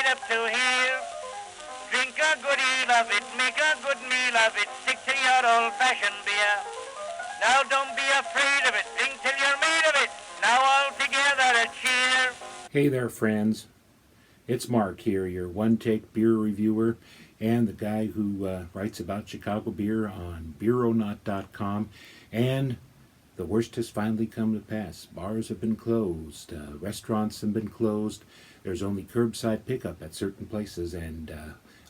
right up to here. Drink a good deal of it, make a good meal of it, stick to your old-fashioned beer. Now don't be afraid of it, drink till you're made of it. Now all together a cheer. Hey there, friends. It's Mark here, your one-take beer reviewer and the guy who writes about Chicago beer on beeronaut.com. And the worst has finally come to pass. Bars have been closed. Restaurants have been closed. There's only curbside pickup at certain places, and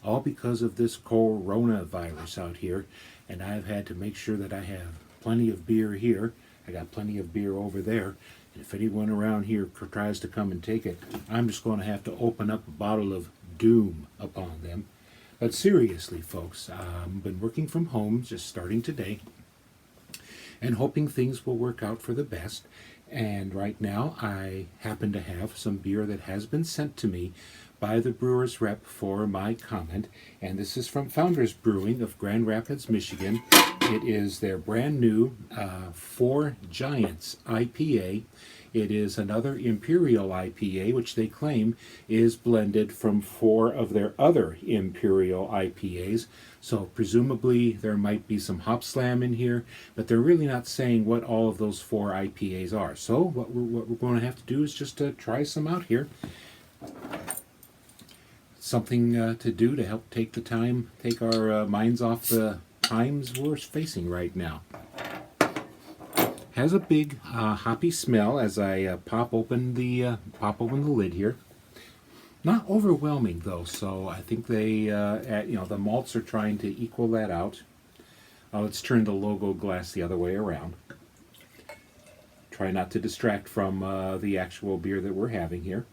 all because of this coronavirus out here. And I've had to make sure that I have plenty of beer here. I got plenty of beer over there. And if anyone around here tries to come and take it, I'm just going to have to open up a bottle of doom upon them. But seriously, folks, I've been working from home, just starting today, and hoping things will work out for the best. And right now, I happen to have some beer that has been sent to me by the brewer's rep for my comment. And this is from Founders Brewing of Grand Rapids, Michigan. It is their brand new 4 Giants IPA. It is another Imperial IPA, which they claim is blended from 4 of their other Imperial IPAs. So presumably there might be some hop slam in here, but they're really not saying what all of those 4 IPAs are. So what we're going to have to do is just try some out here. Something to do to help take our minds off the times we're facing right now. Has a big hoppy smell as I pop open the lid here. Not overwhelming though, so I think they the malts are trying to equal that out. Let's turn the logo glass the other way around. Try not to distract from the actual beer that we're having here.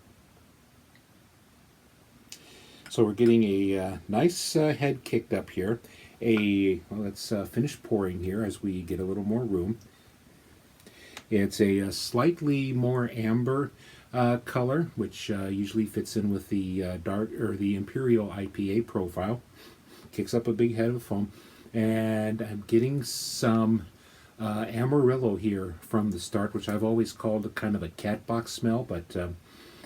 So we're getting a nice head kicked up here. Let's finish pouring here as we get a little more room. It's a slightly more amber color, which usually fits in with the the Imperial IPA profile. Kicks up a big head of foam, and I'm getting some Amarillo here from the start, which I've always called a kind of a cat box smell, but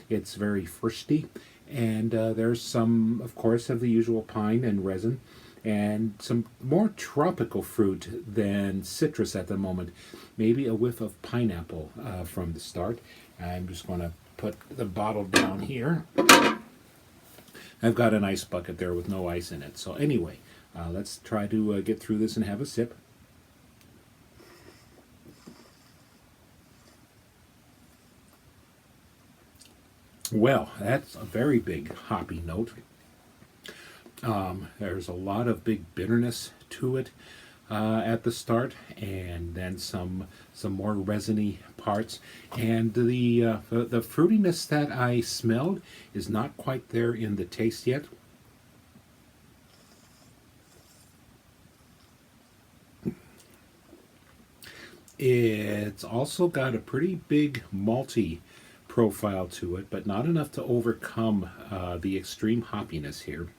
it's very firsty. And there's some, of course, of the usual pine and resin, and some more tropical fruit than citrus at the moment. Maybe a whiff of pineapple from the start. I'm just going to put the bottle down here. I've got an ice bucket there with no ice in it. So anyway, let's try to get through this and have a sip. Well, that's a very big hoppy note. There's a lot of big bitterness to it at the start, and then some more resiny parts. And the fruitiness that I smelled is not quite there in the taste yet. It's also got a pretty big malty profile to it, but not enough to overcome the extreme hoppiness here.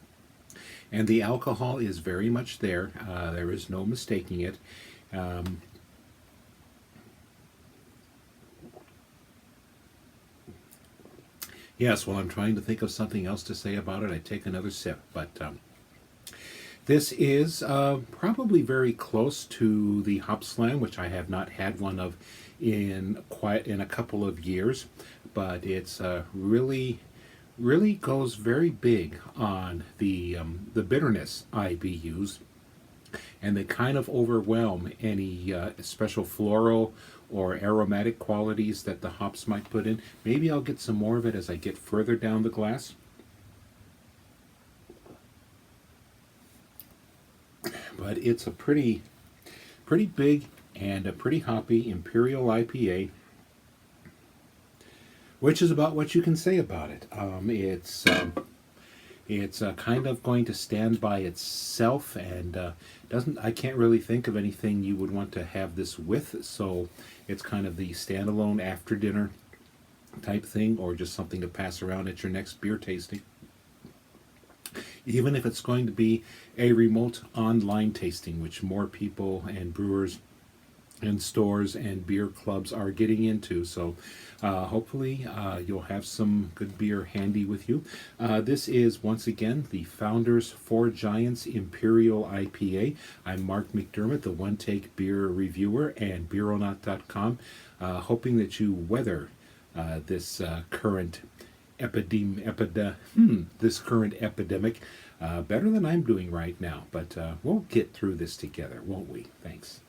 And the alcohol is very much there. There is no mistaking it. Yes, well, I'm trying to think of something else to say about it. I take another sip, but this is probably very close to the Hop Slam, which I have not had one of in a couple of years, but it's really goes very big on the bitterness IBUs, and they kind of overwhelm any special floral or aromatic qualities that the hops might put in. Maybe I'll get some more of it as I get further down the glass. But it's a pretty big and a pretty hoppy Imperial IPA, which is about what you can say about it. It's kind of going to stand by itself, and I can't really think of anything you would want to have this with. So it's kind of the standalone after dinner type thing, or just something to pass around at your next beer tasting. Even if it's going to be a remote online tasting, which more people and brewers and stores and beer clubs are getting into. So hopefully you'll have some good beer handy with you. This is once again the Founders for Giants Imperial IPA. I'm Mark McDermott, the One Take Beer Reviewer and Beeronaut.com, hoping that you weather this current this current epidemic better than I'm doing right now. But we'll get through this together, won't we? Thanks.